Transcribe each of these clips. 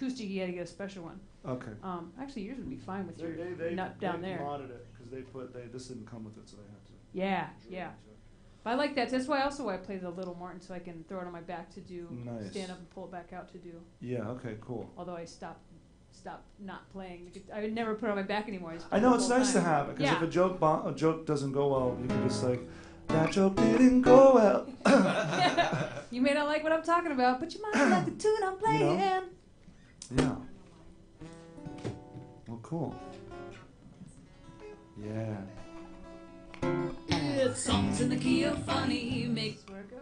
acoustic, he had to get a special one. Okay. Actually, yours would be fine with your nut down there. They modded it because this didn't come with it, so they had to. Yeah, yeah. But I like that. That's why I play the Little Martin, so I can throw it on my back to do, stand up and pull it back out to do. Yeah, okay, cool. Although I stopped not playing. I would never put it on my back anymore. I know, it's nice to have it, because if a joke doesn't go well, you can just like, that joke didn't go well. You may not like what I'm talking about, but you might like the tune I'm playing. You know? Yeah. Well, cool. Yeah. It's songs in the key of funny, makes where it goes.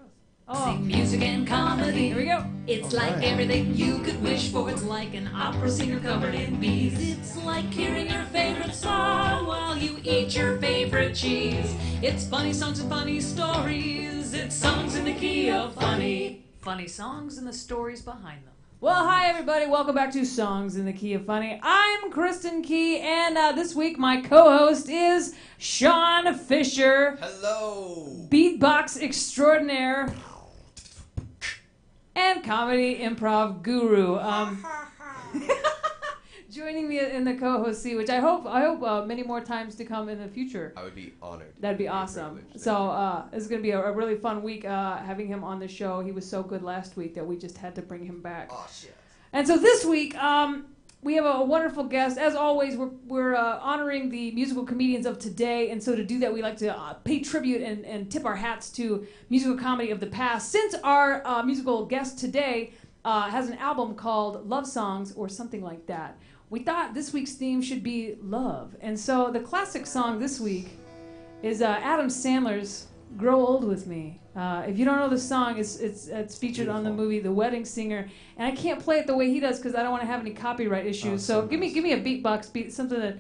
Sing music and comedy. Here we go. It's like everything you could wish for. It's like an opera singer covered in bees. It's like hearing your favorite song while you eat your favorite cheese. It's funny songs and funny stories. It's songs in the key of funny. Funny songs and the stories behind them. Well, hi everybody. Welcome back to Songs in the Key of Funny. I'm Kristin Key, and this week my co-host is Shaun Fisher. Hello. Beatbox extraordinaire and comedy improv guru. Joining me in the co-host seat, which I hope many more times to come in the future. I would be honored. That'd be awesome. So it's going to be a really fun week having him on the show. He was so good last week that we just had to bring him back. Oh, shit. And so this week we have a wonderful guest. As always, we're honoring the musical comedians of today. And so to do that, we like to pay tribute and tip our hats to musical comedy of the past. Since our musical guest today has an album called Love Songs or something like that, we thought this week's theme should be love. And so the classic song this week is Adam Sandler's Grow Old With Me. If you don't know the song, it's featured on the movie The Wedding Singer. And I can't play it the way he does because I don't want to have any copyright issues. So give me a beatbox beat, something that...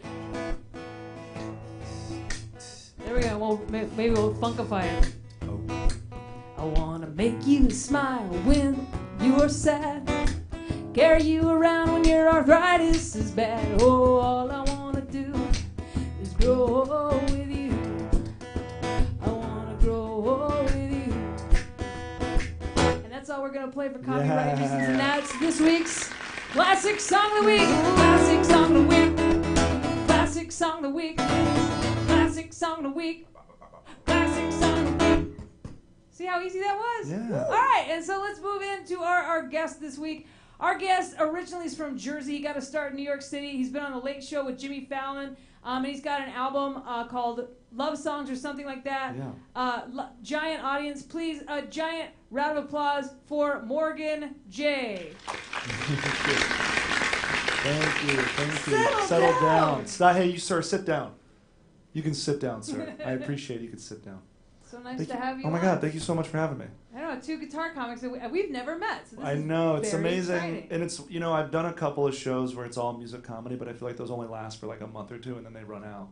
There we go. Well, maybe we'll funkify it. I want to make you smile when you're sad. Carry you around when your arthritis is bad. Oh, all I want to do is grow with you. I want to grow with you. And that's all we're going to play for copyright reasons. And that's this week's Classic Song of the Week. Classic Song of the Week. Classic Song of the Week. Classic Song of the Week. Classic Song of the Week. See how easy that was? Yeah. All right, and so let's move into our guest this week. Our guest originally is from Jersey. He got to start in New York City. He's been on The Late Show with Jimmy Fallon. And he's got an album called Love Songs or something like that. Yeah. Giant audience. Please, a giant round of applause for Morgan J. Thank you. Settle down. Hey, you sir, sit down. You can sit down, sir. I appreciate it. You can sit down. So nice to have you. Oh my God, thank you so much for having me. I know, two guitar comics that we've never met. So this I know, is it's very amazing. exciting. And it's, I've done a couple of shows where it's all music comedy, but I feel like those only last for like a month or two and then they run out.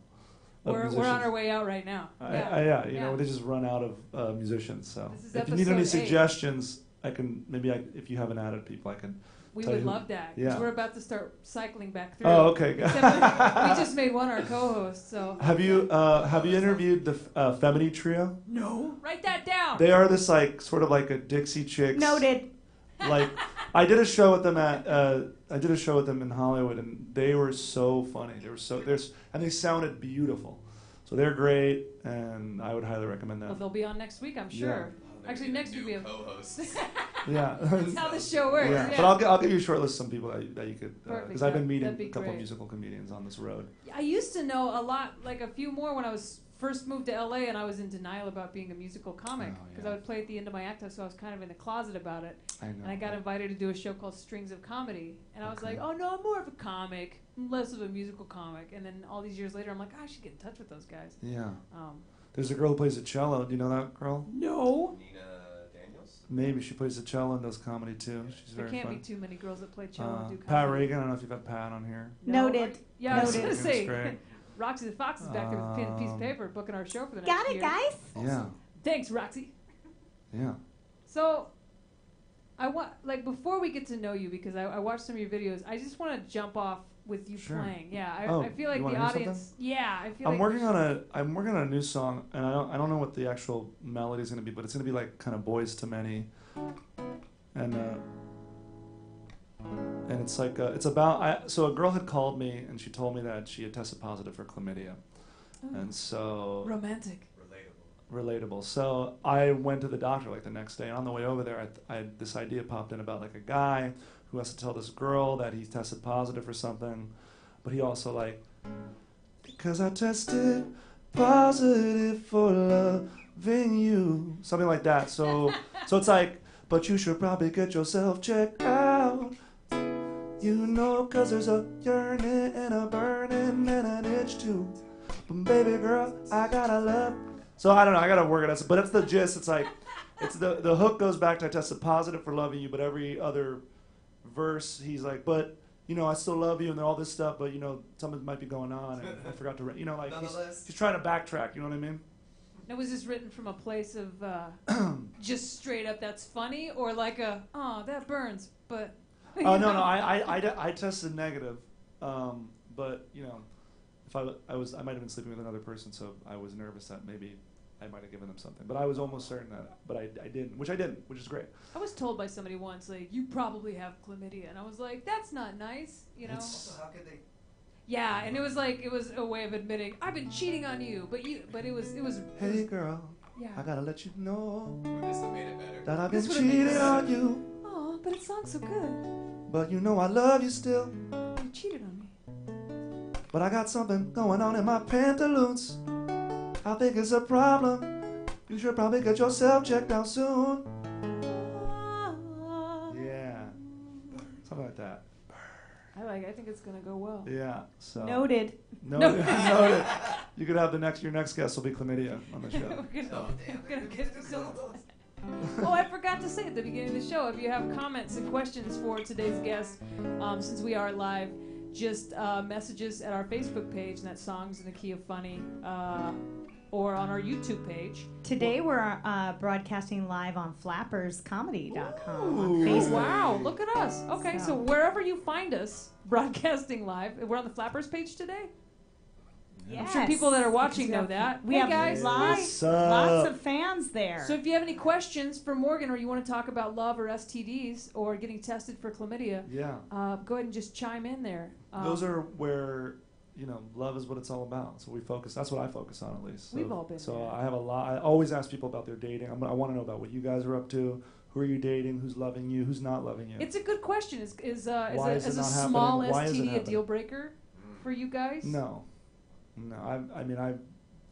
We're on our way out right now. Yeah, they just run out of musicians. So if you need any suggestions, if you haven't added people, I can. We would love that, because we're about to start cycling back through. Oh, okay. We just made one our co-host, so. Have you interviewed the Femini Trio? No. Write that down. They are this sort of like a Dixie Chicks. Noted. I did a show with them in Hollywood, and they were so funny. And they sounded beautiful. So they're great, and I would highly recommend that. Well, they'll be on next week, I'm sure. Actually, next week we have co-hosts. Yeah. That's how the show works. Yeah. But I'll give you a short list of some people that you could, because I've been meeting a couple of musical comedians on this road. I used to know a lot, like a few more when I was first moved to LA, and I was in denial about being a musical comic because I would play at the end of my act, so I was kind of in the closet about it. I know. And I got invited to do a show called Strings of Comedy, and I was like, oh no, I'm more of a comic, I'm less of a musical comic. And then all these years later, I'm like, I should get in touch with those guys. Yeah. There's a girl who plays the cello. Do you know that girl? No. Maybe she plays the cello and does comedy too. She's very There can't fun. be too many girls that play cello and do comedy. Pat Reagan. I don't know if you've had Pat on here. Noted. I was going to Reagan's say, great. Roxy the Fox is back there with a piece of paper booking our show for the next Got it, year. guys? Yeah. Thanks, Roxy. Yeah. So, before we get to know you, because I watched some of your videos, I just want to jump off with you playing. Yeah, I feel like the audience. Yeah, I feel I'm working on a new song, and I don't know what the actual melody is going to be, but it's going to be like kind of Boys to Many, and and it's like it's about. So a girl had called me and she told me that she had tested positive for chlamydia, and so romantic. Relatable. So I went to the doctor like the next day, and on the way over there, this idea popped in about like a guy who has to tell this girl that he tested positive for something, but he also like, because I tested positive for loving you, something like that. So it's like, but you should probably get yourself checked out, you know, because there's a yearning and a burning and an itch too. But baby girl, I gotta love. So I don't know, I gotta work it out. But it's the gist. It's like, it's the hook goes back to I tested positive for loving you, but every other verse he's like, but you know, I still love you and all this stuff, but you know, something might be going on and I forgot to, you know, like he's trying to backtrack. You know what I mean? Now, was this written from a place of just straight up that's funny, or like oh that burns, but? Oh no, I tested negative, but you know, if I might have been sleeping with another person, so I was nervous that maybe I might have given them something. But I was almost certain that, but I didn't, which is great. I was told by somebody once, like, you probably have chlamydia, and I was like, that's not nice, you know. So how could they? Yeah, and it was like, it was a way of admitting I've been cheating on you, but it was. Hey girl, yeah. I gotta let you know This would have made it better. that I've been cheating on you. Oh, but it sounds so good. But you know I love you still. You cheated on me. But I got something going on in my pantaloons. I think it's a problem. You should probably get yourself checked out soon. Yeah. Something like that. I think it's gonna go well. Yeah. So Noted. Noted. Noted. You could have your next guest will be chlamydia on the show. We're gonna get Oh, I forgot to say at the beginning of the show, if you have comments and questions for today's guest, since we are live, just messages at our Facebook page, and that's Songs in the Key of Funny, or on our YouTube page. Today we're broadcasting live on flapperscomedy.com on Ooh. Facebook. Wow, look at us. Okay, so wherever you find us broadcasting live, we're on the Flappers page today? Yes. I'm sure people that are watching know that. We Hey have guys, lots of fans there. So if you have any questions for Morgan, or you want to talk about love or STDs or getting tested for chlamydia, Yeah. go ahead and just chime in there. Those are where, you know, love is what it's all about. So we focus. That's what I focus on, at least. So, We've all been So there. I have a lot. I always ask people about their dating. I want to know about what you guys are up to. Who are you dating? Who's loving you? Who's not loving you? It's a good question. Is a not small happening? Why is it STD a happening? deal breaker for you guys? No. I mean, A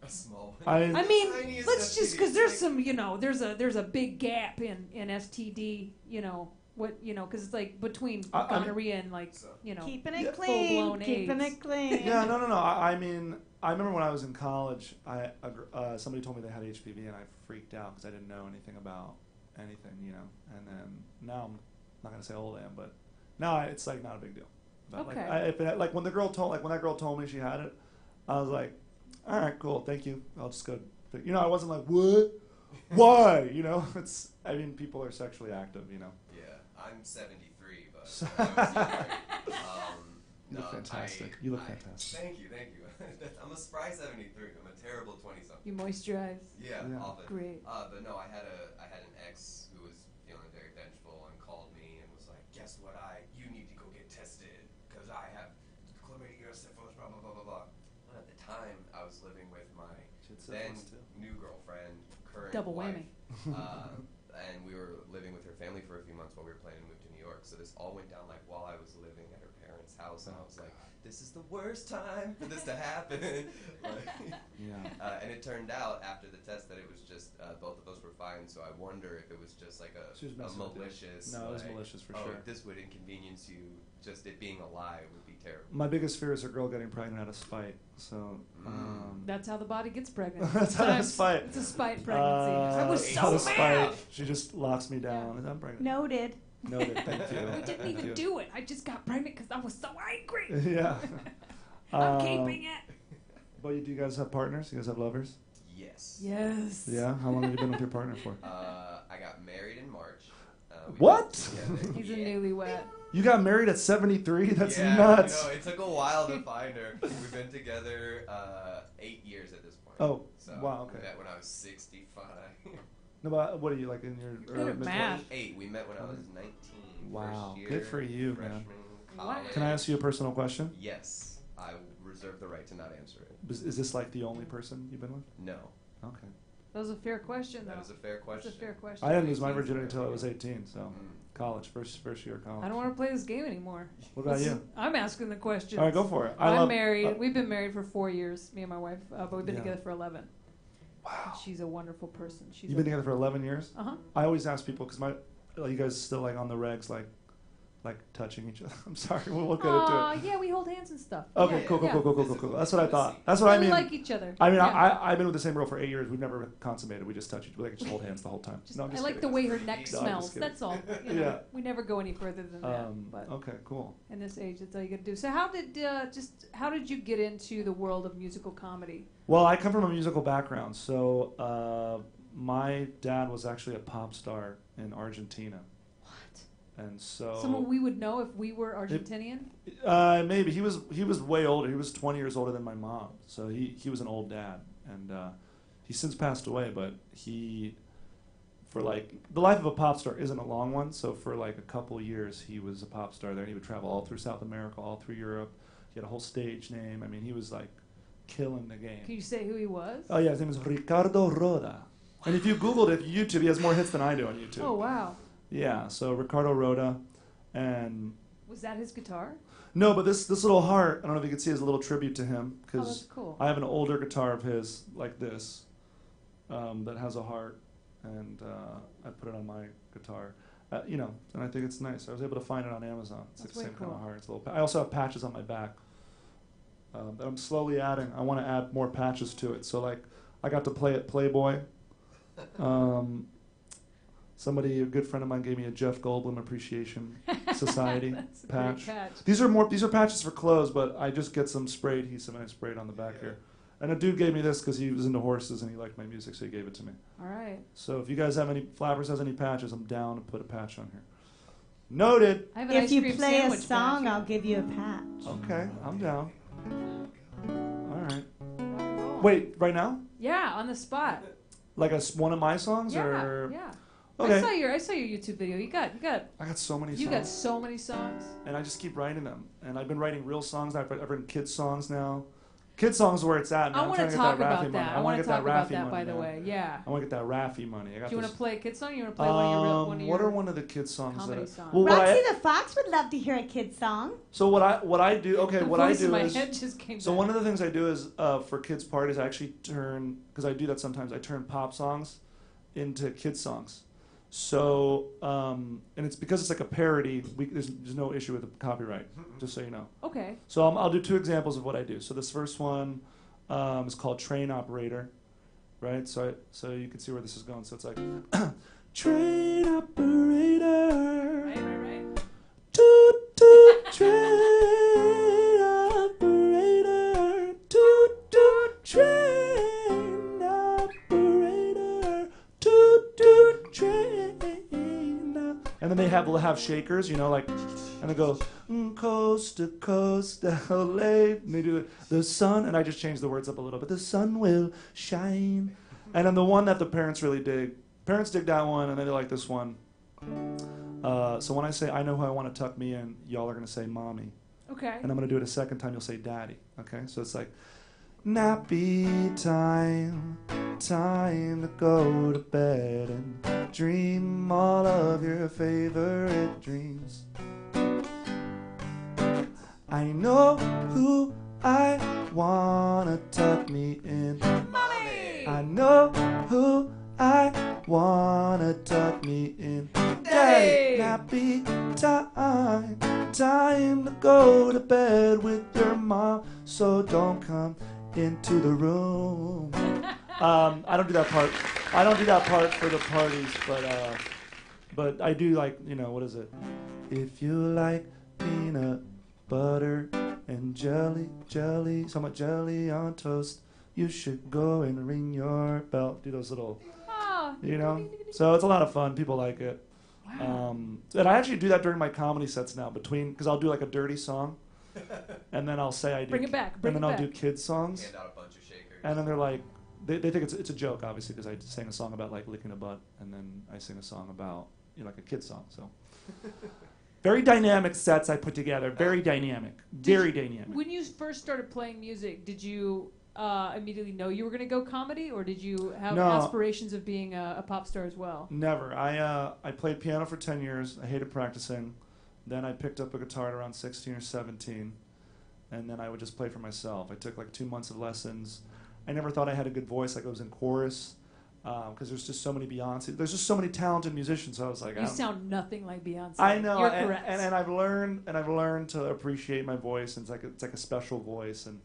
small one. I mean, Tiniest let's just, STD, because there's like- some, you know, there's a big gap in STD, you know, because it's like between gonorrhea and like, So. you know, Keeping it full-blown clean. Keeping AIDS. it clean. yeah, no. I mean, I remember when I was in college, somebody told me they had HPV, and I freaked out because I didn't know anything about anything, you know. And then now I'm not gonna say how old I am, but now it's like not a big deal. But Okay. like when that girl told me she had it, I was like, all right, cool, thank you. I'll just go. You know, I wasn't like, what? Why? You know, people are sexually active, you know. Yeah, I'm 73, but You look fantastic. You look fantastic. Thank you. I'm a spry 73. I'm a terrible 20-something. You moisturize. Yeah, Yeah. often. Great. But no, I had an ex who was feeling very vengeful and called me and was like, guess what? You need to go get tested because I have chlamydia, syphilis, blah blah blah blah blah. At the time, I was living with my then new girlfriend, current Double wife, whammy. and we were living with her family for a few months while we were planning to move to New York. So this all went down like while I was living at her parents' house, and I was like, this is the worst time for this to happen. And it turned out after the test that it was just both of us were fine. So I wonder if it was just like a malicious. No, it was malicious for sure. This would inconvenience you. Just it being a lie would be terrible. My biggest fear is a girl getting pregnant out of spite. So That's how the body gets pregnant. that's out of Sometimes spite. It's a spite pregnancy. I was out so of mad. spite. She just locks me down, and I'm pregnant. Noted. Noted. Thank you. I didn't even do it. I just got pregnant because I was so angry. Yeah. I'm keeping it. But do you guys have partners? You guys have lovers? Yes. Yes. Yeah. How long have you been with your partner for? I got married in March. What? He's a newlywed. You got married at 73? That's yeah, nuts. You know, it took a while to find her. We've been together 8 years at this point. Oh, so wow, okay. We met when I was 65. No, but what are you, like in your Good at math. 28. We met when I was 19. Wow, First year, good for you, man. freshman college. Can I ask you a personal question? Yes, I reserve the right to not answer it. Is this like the only person you've been with? No. Okay. That was a fair question, though. That is a fair question. That's a fair question. I didn't lose my virginity until I was 18, so Mm. college, first year of college. I don't want to play this game anymore. What about you? I'm asking the questions. All right, go for it. I'm married. We've been married for 4 years, me and my wife, but we've been Yeah. together for 11. Wow. She's a wonderful person. She's You've been together for 11 years? Uh-huh. I always ask people, because you guys still like on the regs, like touching each other. I'm sorry, we'll get into it. Yeah, we hold hands and stuff. Okay, Yeah, cool. yeah. That's what I thought. That's what I mean. We like each other. I mean, Yeah. I've been with the same girl for 8 years. We've never consummated. We just touch each other. We like just hold hands the whole time. Just, No, I'm just I like kidding. the way her neck No, I'm just smells. kidding. That's all. You know, Yeah. We never go any further than that. But Okay, cool. in this age, that's all you got to do. So how did you get into the world of musical comedy? Well, I come from a musical background. So my dad was actually a pop star in Argentina. And so Someone we would know if we were Argentinian? maybe he was way older. He was 20 years older than my mom. So he was an old dad, and he's since passed away. But for like the life of a pop star isn't a long one. So for like a couple years, he was a pop star there. And he would travel all through South America, all through Europe. He had a whole stage name. I mean, he was like killing the game. Can you say who he was? Oh yeah, his name is Ricardo Roda. And if you Googled it, YouTube, he has more hits than I do on YouTube. Oh, wow. Yeah, so Ricardo Roda, and Was that his guitar? no, but this little heart, I don't know if you can see, is a little tribute to him, Oh, that's because cool. I have an older guitar of his like this that has a heart, and I put it on my guitar, and I think it's nice. I was able to find it on Amazon. It's like That's the way same kind of cool. heart. It's a little. I also have patches on my back that I'm slowly adding. I want to add more patches to it. So like, I got to play at Playboy. A good friend of mine, gave me a Jeff Goldblum Appreciation Society That's a patch. great patch. These are patches for clothes, but I just get some spray adhesive and I spray it on the back here. And a dude gave me this because he was into horses and he liked my music, so he gave it to me. All right. So if you guys have Flappers has any patches, I'm down to put a patch on here. Noted. I have an If ice you cream play a sandwich song, patch. I'll give you a patch. Okay, I'm down. All right. Rock and roll. Wait, right now? Yeah, on the spot. Like one of my songs, Yeah, or yeah. okay? I saw your YouTube video. You got I got so many you songs. got so many songs. And I just keep writing them. And I've been writing real songs. I've written kids songs now. Kids songs is where it's at, man. I I'm want trying to get talk that Raffy about money. that. I want want to to get talk that about Raffy that, money, by the man. way. Yeah. I want to get that Raffy money. I got Do you want this. to play a kid song? Or you want to play one of your What are one of the kids songs? comedy that songs? Well, what Roxy I, the Fox would love to hear a kid song. so what I do? Okay, The what I voice in do my is. head just came So back. one of the things I do is for kids' parties, I actually turn, because I do that sometimes. I turn pop songs into kids' songs. So and it's because it's like a parody. There's no issue with the copyright, just so you know. Okay. So I'll do two examples of what I do. So this first one is called Train Operator, right? So you can see where this is going. So it's like, Train Operator, Right. toot toot, Train Operator, toot toot, Train Operator, toot toot, Train. And then we'll have shakers, like, and they go coast to coast, LA. And they do the sun, and I just change the words up a little bit. The sun will shine. And then the one that the parents really dig. Parents dig that one, and then they like this one. So when I say I know who I want to tuck me in, y'all are gonna say mommy, Okay. and I'm gonna do it a second time. You'll say daddy. Okay, so it's like nappy time, time to go to bed and dream all of your favorite dreams. I know who I wanna tuck me in. Mommy! I know who I wanna tuck me in. Daddy! Nappy time, time to go to bed with your mom. So don't come into the room. I don't do that part. I don't do that part for the parties, but I do like, what is it? If you like peanut butter and jelly, so much jelly on toast, you should go and ring your bell. Do those little, Oh. So it's a lot of fun. People like it. Wow. And I actually do that during my comedy sets now, because I'll do like a dirty song, and then I'll say I do. Bring it back. Bring and then it I'll back. do kids songs, Hand out a bunch of shakers. and then they're like, they think it's a joke, obviously, because I sang a song about like licking a butt, and then I sing a song about like a kid song. So Very dynamic sets I put together. Very dynamic. Very dynamic. When you first started playing music, did you immediately know you were going to go comedy, or did you have aspirations of being a pop star as well? Never. I played piano for 10 years. I hated practicing. Then I picked up a guitar at around 16 or 17, and then I would just play for myself. I took like 2 months of lessons. I never thought I had a good voice. Like I was in chorus, because there's just so many Beyonce. There's just so many talented musicians. So I was like, you sound nothing like Beyonce. I know, You're correct. And I've learned to appreciate my voice. And it's like a special voice. And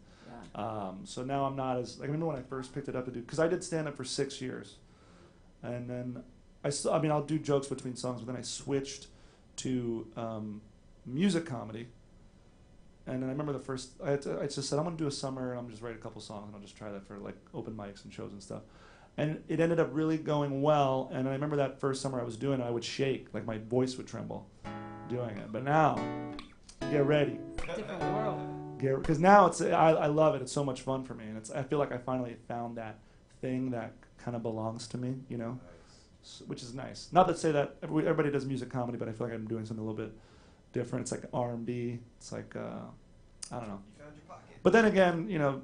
so now I'm not as like. I remember when I first picked it up to do, because I did stand up for 6 years, and then I'll do jokes between songs, but then I switched to music comedy. And then I remember I just said, I'm going to do a summer, and I'm just write a couple songs, and I'll just try that for like open mics and shows and stuff. And it ended up really going well, and I remember that first summer I was doing it, I would shake, like my voice would tremble doing it. But now, get ready. Different world. Because now I love it, it's so much fun for me, and I feel like I finally found that thing that kind of belongs to me, you know, which is nice. Not to say that everybody does music comedy, but I feel like I'm doing something a little bit different. It's like R&B. It's like I don't know. You found your pocket. But then again, you know,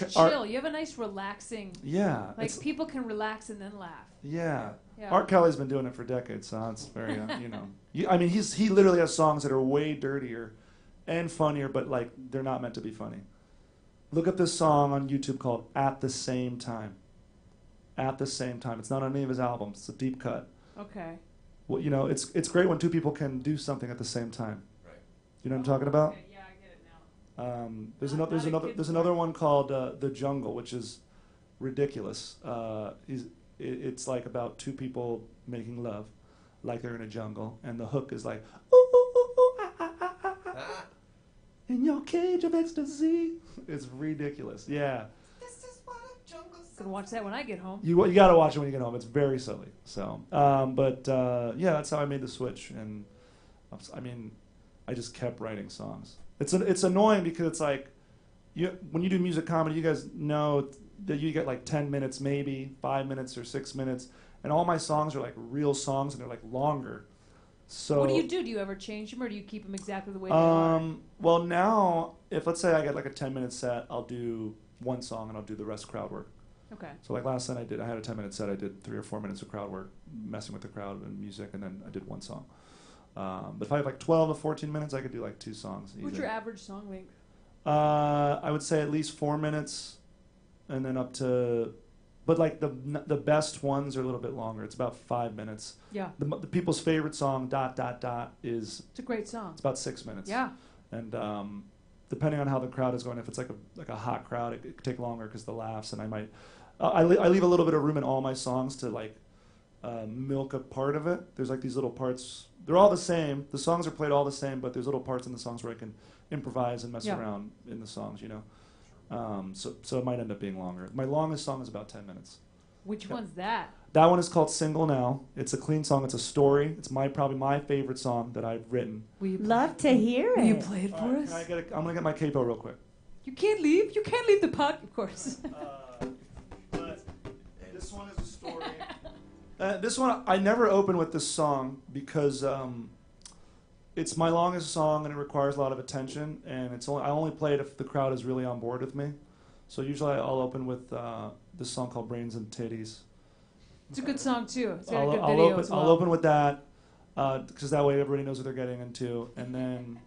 chill. You have a nice relaxing. Yeah. Like people can relax and then laugh. Yeah. R. Kelly's been doing it for decades, so it's very you know. I mean, he literally has songs that are way dirtier and funnier, but like they're not meant to be funny. Look up this song on YouTube called "At the Same Time." At the Same Time. It's not on any of his albums. It's a deep cut. Okay. Well, you know, it's great when two people can do something at the same time. Right. You know what I'm talking about? Okay. Yeah, I get it now. There's another one called "The Jungle," which is ridiculous. It's like about two people making love, like they're in a jungle, and the hook is like, ooh, ooh, ooh, ooh, ah, ah, ah, ah, ah, in your cage of ecstasy. It's ridiculous. Yeah. Gonna watch that when I get home. You got to watch it when you get home. It's very silly. So, yeah, that's how I made the switch. And I mean, I just kept writing songs. It's annoying because it's like, when you do music comedy, you guys know that you get like 10 minutes, maybe 5 minutes or 6 minutes, and all my songs are like real songs and they're like longer. So what do you do? Do you ever change them, or do you keep them exactly the way they are? Well, now if let's say I get like a 10-minute set, I'll do one song and I'll do the rest crowd work. Okay. So like last night I had a 10-minute set. I did 3 or 4 minutes of crowd work, messing with the crowd and music, and then I did one song. But if I have like 12 to 14 minutes, I could do like 2 songs. What's your average song length? I would say at least 4 minutes, and then up to, but like the best ones are a little bit longer. It's about 5 minutes. Yeah. The people's favorite song, ... is. It's a great song. It's about 6 minutes. Yeah. And depending on how the crowd is going, if it's like a hot crowd, it could take longer because the laughs, and I might. I leave a little bit of room in all my songs to like milk a part of it. There's like these little parts. They're all the same. The songs are played all the same, but there's little parts in the songs where I can improvise and mess around in the songs, you know. So it might end up being longer. My longest song is about 10 minutes. Which one's that? That one is called "Single Now." It's a clean song. It's a story. It's probably my favorite song that I've written. Love to hear it. Will you play it for us? I'm gonna get my capo real quick. You can't leave. You can't leave the pod, of course. But this one is a story. This one, I never open with this song because it's my longest song and it requires a lot of attention. And I only play it if the crowd is really on board with me. So usually I'll open with this song called "Brains and Titties." It's a good song too. It's got a good video as well. I'll open with that because that way everybody knows what they're getting into. And then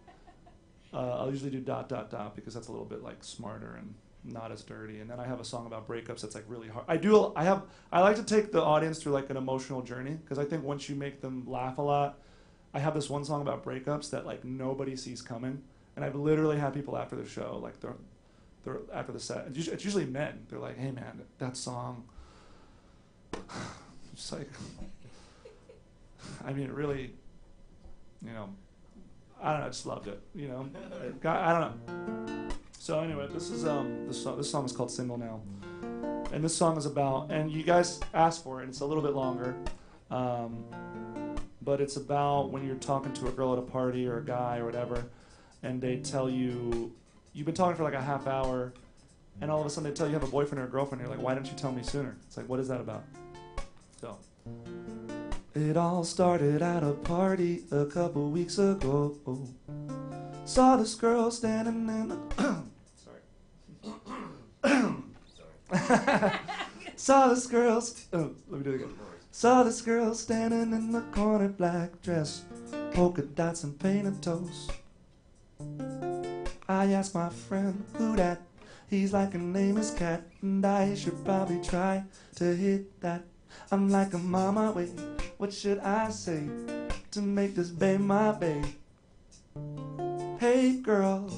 I'll usually do ... because that's a little bit like smarter and not as dirty. And then I have a song about breakups that's like really hard. I like to take the audience through like an emotional journey because I think once you make them laugh a lot, I have this one song about breakups that like nobody sees coming, and I've literally had people after the show, like they're after the set. It's usually men. They're like, "Hey man, that song." Just like, I mean, it really, you know, I don't know. I just loved it. You know, I don't know. So anyway, this song is called "Single Now," and this song is about, and you guys asked for it, and it's a little bit longer, but it's about when you're talking to a girl at a party or a guy or whatever, and they tell you you've been talking for like a half hour, and all of a sudden they tell you have a boyfriend or a girlfriend, and you're like, why didn't you tell me sooner? It's like, what is that about? So. It all started at a party a couple weeks ago. Saw this girl standing in the sorry. Saw this girl let me do it again. Saw this girl standing in the corner, black dress, polka dots and painted toes. I asked my friend, who that? He's like, her name is Cat, and I should probably try to hit that. I'm like, I'm on my way, what should I say to make this babe my babe? Hey girl,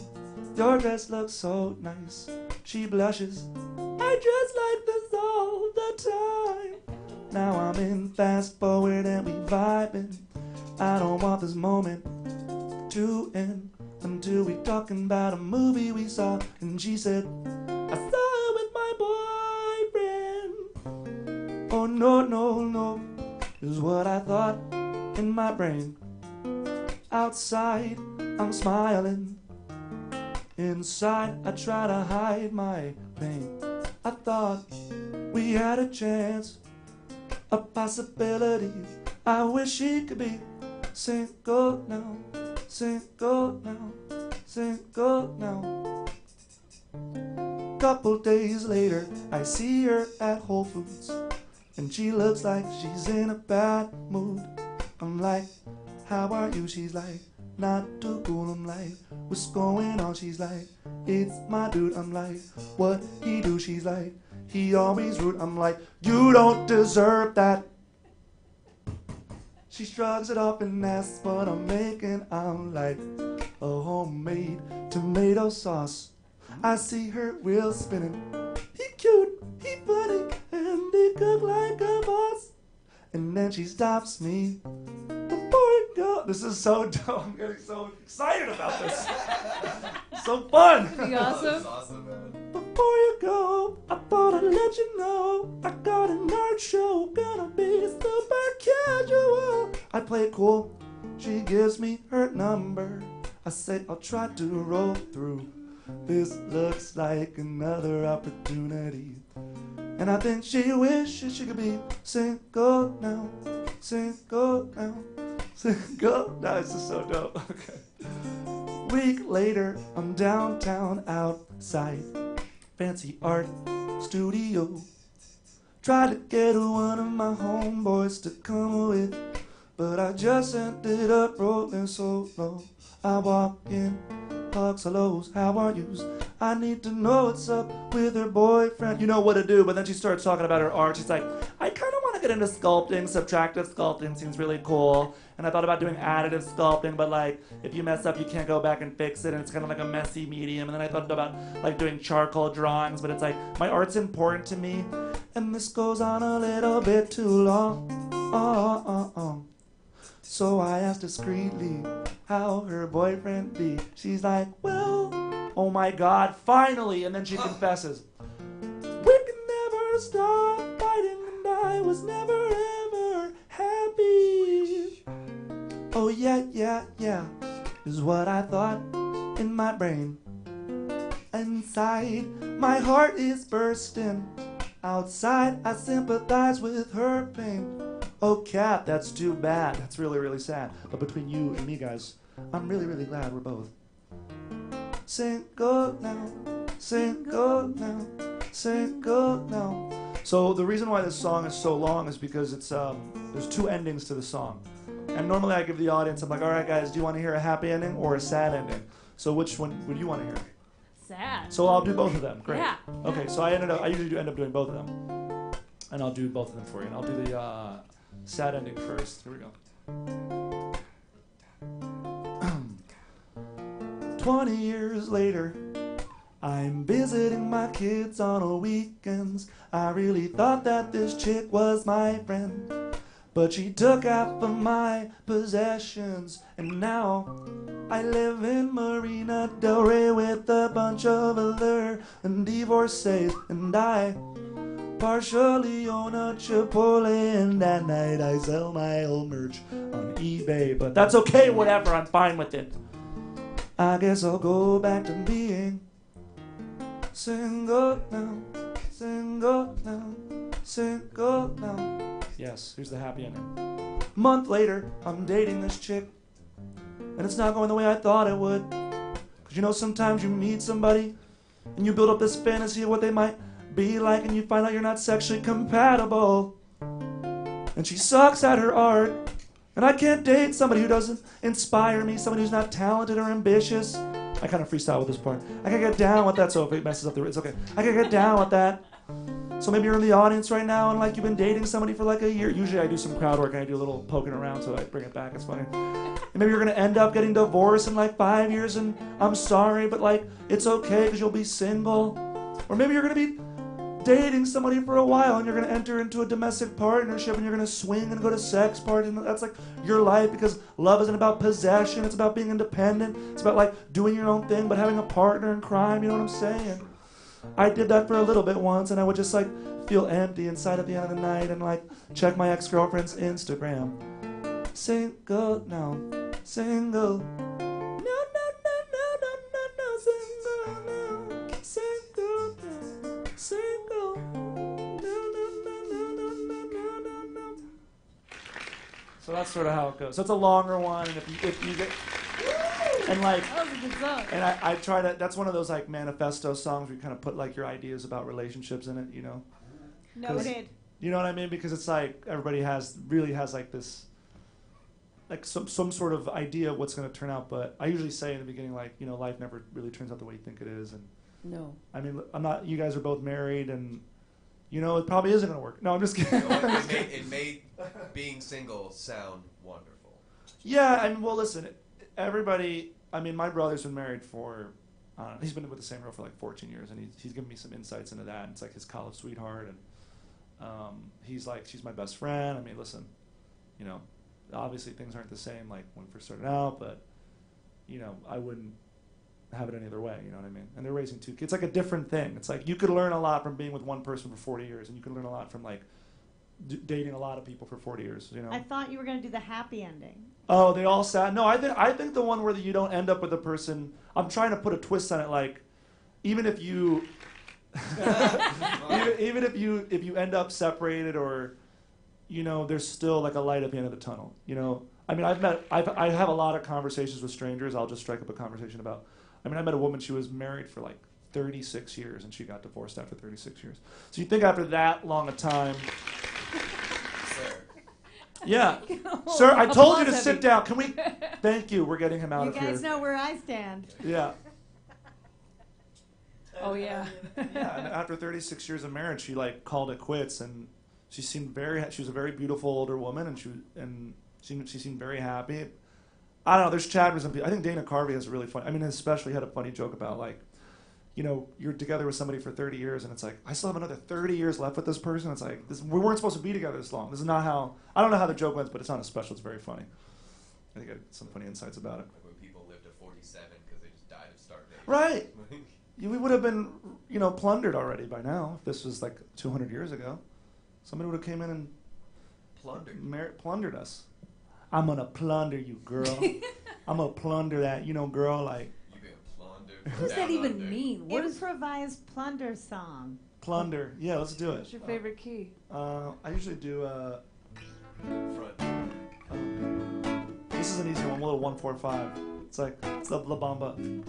your dress looks so nice. She blushes, I dress like this all the time. Now I'm in fast forward and we vibing. I don't want this moment to end until we talking about a movie we saw. And she said, I saw it with my boyfriend. Oh no, no, no, is what I thought in my brain. Outside, I'm smiling. Inside, I try to hide my pain. I thought we had a chance, a possibility. I wish she could be single now, single now, single now. Couple days later, I see her at Whole Foods, and she looks like she's in a bad mood. I'm like, how are you? She's like, not too cool. I'm like, what's going on? She's like, it's my dude. I'm like, what he do? She's like, he always rude. I'm like, you don't deserve that. She shrugs it off and asks what I'm making. I'm like, a homemade tomato sauce. I see her wheel spinning. He cute, he funny, and he cook like a boss. And then she stops me. This is so dope. I'm getting so excited about this. So fun. Pretty awesome. That's awesome, man. Before you go, I thought I'd let you know I got an art show, gonna be super casual. I play it cool. She gives me her number. I say I'll try to roll through. This looks like another opportunity. And I think she wishes she could be single now, single now. Go. No, this is so dope. Okay. Week later, I'm downtown outside fancy art studio. Tried to get one of my homeboys to come with, but I just ended up rolling solo. I walk in, hugs, hellos, how are yous? I need to know what's up with her boyfriend. You know what to do, but then she starts talking about her art. She's like, I kind of want to get into sculpting. Subtractive sculpting seems really cool. And I thought about doing additive sculpting, but like, if you mess up, you can't go back and fix it, and it's kind of like a messy medium. And then I thought about like doing charcoal drawings, but it's like, my art's important to me, and this goes on a little bit too long. So I asked discreetly how her boyfriend be. She's like, well, oh my God, finally! And then she confesses, we can never stop fighting, and I was never ever happy. Oh yeah, yeah, yeah, is what I thought in my brain. Inside, my heart is bursting. Outside, I sympathize with her pain. Oh, Cat, that's too bad. That's really, really sad. But between you and me, guys, I'm really, really glad we're both single now, single now, single now. So the reason why this song is so long is because it's there's two endings to the song. And normally I give the audience, I'm like, all right, guys, do you want to hear a happy ending or a sad ending? So which one would you want to hear? Sad. So I'll do both of them. Great. Yeah. Okay, so I usually end up doing both of them. And I'll do both of them for you. And I'll do the sad ending first. Here we go. 20 years later, I'm visiting my kids on a weekends. I really thought that this chick was my friend, but she took half of my possessions, and now I live in Marina Del Rey with a bunch of other divorcees, and I partially own a Chipotle, and at night I sell my old merch on eBay. But that's okay, whatever, I'm fine with it. I guess I'll go back to being single now, single now, single now. Yes, here's the happy ending. month later, I'm dating this chick, and it's not going the way I thought it would. Cause you know, sometimes you meet somebody, and you build up this fantasy of what they might be like, and you find out you're not sexually compatible. And she sucks at her art, and I can't date somebody who doesn't inspire me, somebody who's not talented or ambitious. I kind of freestyle with this part. I can get down with that, so if it messes up it's okay. I can get down with that. So maybe you're in the audience right now and like you've been dating somebody for like a year. Usually I do some crowd work and I do a little poking around so I bring it back. It's funny. And maybe you're gonna end up getting divorced in like 5 years, and I'm sorry, but like it's okay because you'll be single. Or maybe you're gonna be dating somebody for a while and you're gonna enter into a domestic partnership and you're gonna swing and go to sex parties, and that's like your life, because love isn't about possession, it's about being independent, it's about like doing your own thing but having a partner in crime, you know what I'm saying? I did that for a little bit once, and I would just like feel empty inside at the end of the night and like check my ex-girlfriend's Instagram. Single now, single. No, no, no, no, no, no, no, single now, single now, single. No, no, no, no, no, no, no, no, no. So that's sort of how it goes. So it's a longer one, and if you get. And like, That was a good song. and I try to, that's one of those like manifesto songs where you kind of put like your ideas about relationships in it, you know? Noted. You know what I mean? Because it's like everybody really has like this, like some sort of idea of what's going to turn out. But I usually say in the beginning, like, you know, life never really turns out the way you think it is. And No. I mean, you guys are both married, and you know, it probably isn't going to work. No, I'm just kidding. You know what? It made being single sound wonderful. Yeah, I mean, well, listen, everybody, I mean, my brother's been married for, he's been with the same girl for like 14 years, and he's given me some insights into that. And it's like his college sweetheart, and he's like, she's my best friend. I mean, listen, you know, obviously things aren't the same like when we first started out, but, you know, I wouldn't have it any other way, you know what I mean? And they're raising 2 kids. It's like a different thing. It's like you could learn a lot from being with one person for 40 years, and you could learn a lot from like dating a lot of people for 40 years, you know? I thought you were going to do the happy ending. Oh, they all sad. No, I think the one where you don't end up with a person. I'm trying to put a twist on it. Like, even if you, even if you end up separated, or, you know, there's still like a light at the end of the tunnel. You know, I mean, I have a lot of conversations with strangers. I'll just strike up a conversation about. I mean, I met a woman. She was married for like 36 years, and she got divorced after 36 years. So you think after that long a time. Yeah. Sir, I told you to sit down. Can we? Thank you. We're getting him out of here. You guys know where I stand. Yeah. Oh, yeah. Yeah, and after 36 years of marriage, she like called it quits, and she was a very beautiful older woman, and she seemed very happy. I don't know, there's chapters and I think Dana Carvey has a really funny, I mean, especially had a funny joke about like, you know, you're together with somebody for 30 years, and it's like, I still have another 30 years left with this person. It's like, we weren't supposed to be together this long. This is not how, I don't know how the joke went, but it's not a special. It's very funny. I think I had some funny insights about it. Like when people live to 47 because they just died of starvation. Right. We would have been, you know, plundered already by now if this was like 200 years ago. Somebody would have came in and plundered us. I'm going to plunder you, girl. I'm going to plunder that, you know, girl, like. What does that even mean? What is Improvised plunder song. Plunder. Yeah, let's do it. What's your favorite key? I usually do. Front. This is an easy one. A little 1-4-5. It's like it's La Bamba.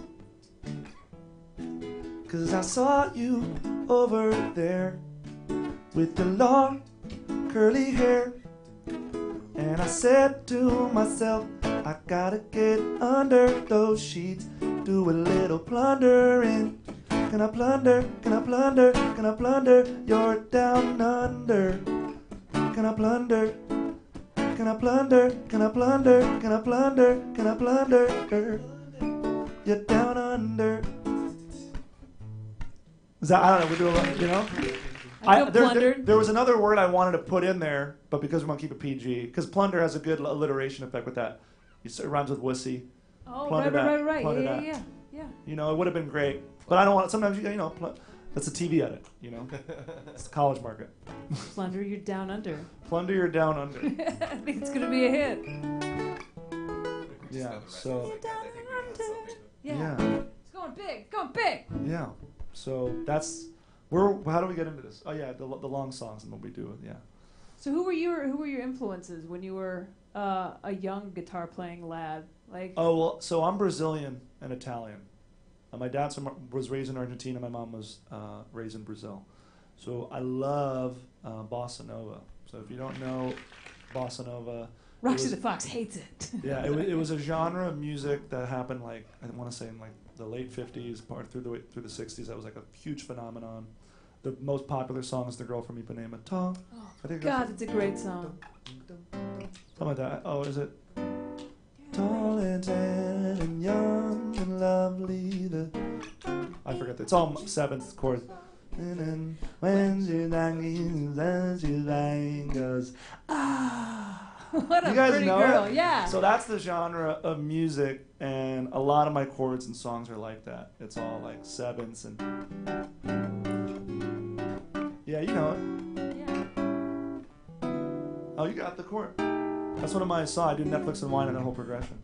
'Cause I saw you over there with the long curly hair, and I said to myself, I gotta get under those sheets. Do a little plundering. Can I plunder? Can I plunder? Can I plunder? You're down under. Can I plunder? Can I plunder? Can I plunder? Can I plunder? Can I plunder? You're down under. Is that, I don't know, we do a lot, you know? I feel plundered. There was another word I wanted to put in there, but because we want to keep it PG, because plunder has a good alliteration effect with that. It rhymes with wussy. Oh, Plunder right. plunder Yeah. You know, it would have been great, but I don't want. Sometimes you know, that's a TV edit. You know, it's the college market. Plunder, you're down under. Plunder, you're down under. I think it's gonna be a hit. Yeah. So. Yeah. It's going big. Going big. Yeah. So that's how do we get into this? Oh yeah, the long songs and what we do. Yeah. So who were your influences when you were a young guitar playing lad? Like, Oh, well, so I'm Brazilian and Italian. My dad was raised in Argentina. My mom was raised in Brazil. So I love bossa nova. So if you don't know bossa nova, Roxy the Fox hates it. yeah, it was a genre of music that happened like I want to say in like the late 50s, part through the 60s. That was like a huge phenomenon. The most popular song is "The Girl from Ipanema." Oh, God, it's a great song. Something like that. Oh, is it? Tall and tan and young and lovely. I forget. It's all seventh chord. And then when she goes, What a you guys pretty know girl. it? Yeah. So that's the genre of music, and a lot of my chords and songs are like that. It's all like sevenths and yeah, you know it. Yeah. Oh, you got the chord. That's one of my songs. I do Netflix and Wine and that whole progression.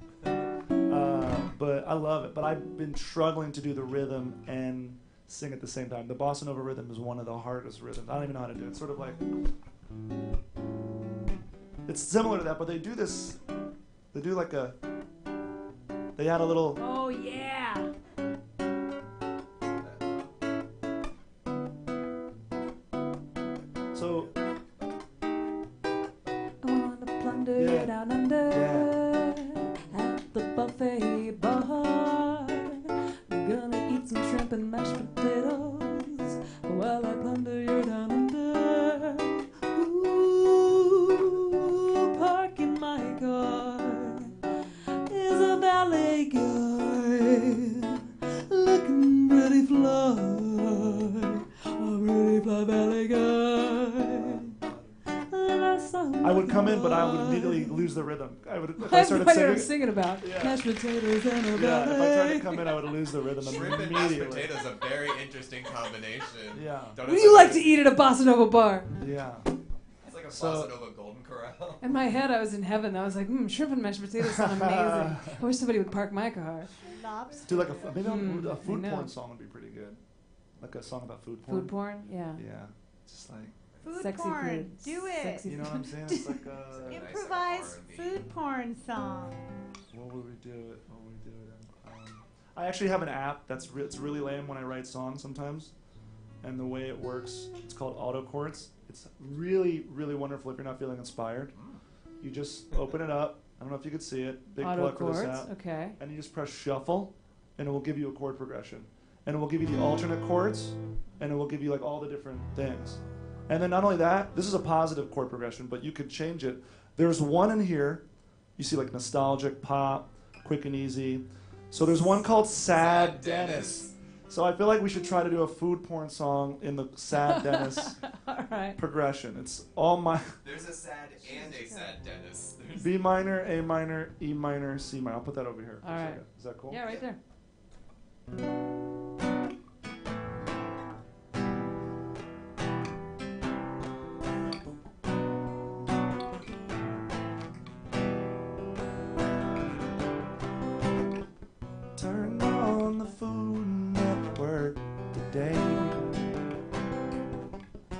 But I love it. But I've been struggling to do the rhythm and sing at the same time. The bossa nova rhythm is one of the hardest rhythms. I don't even know how to do it. It's sort of like, it's similar to that, but they do this, they do like a, they add a little. Oh, yeah. So, I wanna plunder Yeah. down under at the buffet bar. Gonna eat some shrimp and mashed potatoes while I plunder you down under. Ooh, parking my car is a valet guy looking pretty fly, a pretty fly valet guy. I would come in, but I would immediately lose the rhythm. I would, if I I started what singing. I'm singing about. Yeah. Mashed potatoes and a Yeah, if I tried valet. to come in, I would lose the rhythm Shrimp and mashed immediately. potatoes, a very interesting combination. Yeah. Don't What do you like to eat at a bossa nova bar? Yeah. It's like a So- bossa nova golden corral. In my head, I was in heaven. I was like, shrimp and mashed potatoes sound amazing. I wish somebody would park my car. Lobster. Do like maybe a I food know. porn song would be pretty good. Like a song about food porn. Food porn? Yeah. Yeah. Just like, Food Sexy porn. food. Do it. Sexy you know what I'm saying? It's like Improvise R&B. food porn song. what would we do it? What would we do it in? I actually have an app that's it's really lame when I write songs sometimes. And the way it works, it's called auto chords. It's really, really wonderful if you're not feeling inspired. You just open it up. I don't know if you could see it. Big Auto plug for this chords. app. Okay. And you just press shuffle, and it will give you a chord progression. And it will give you the alternate chords, and it will give you like all the different things. And then not only that, this is a positive chord progression, but you could change it. There's one in here. You see like nostalgic, pop, quick and easy. So there's one called Sad Dennis. So I feel like we should try to do a food porn song in the Sad Dennis All right. progression. It's all my There's a sad and a sad Dennis. There's B minor, A minor, E minor, C minor. I'll put that over here. All right. Is that cool? Yeah, right there. Turn on the Food Network today.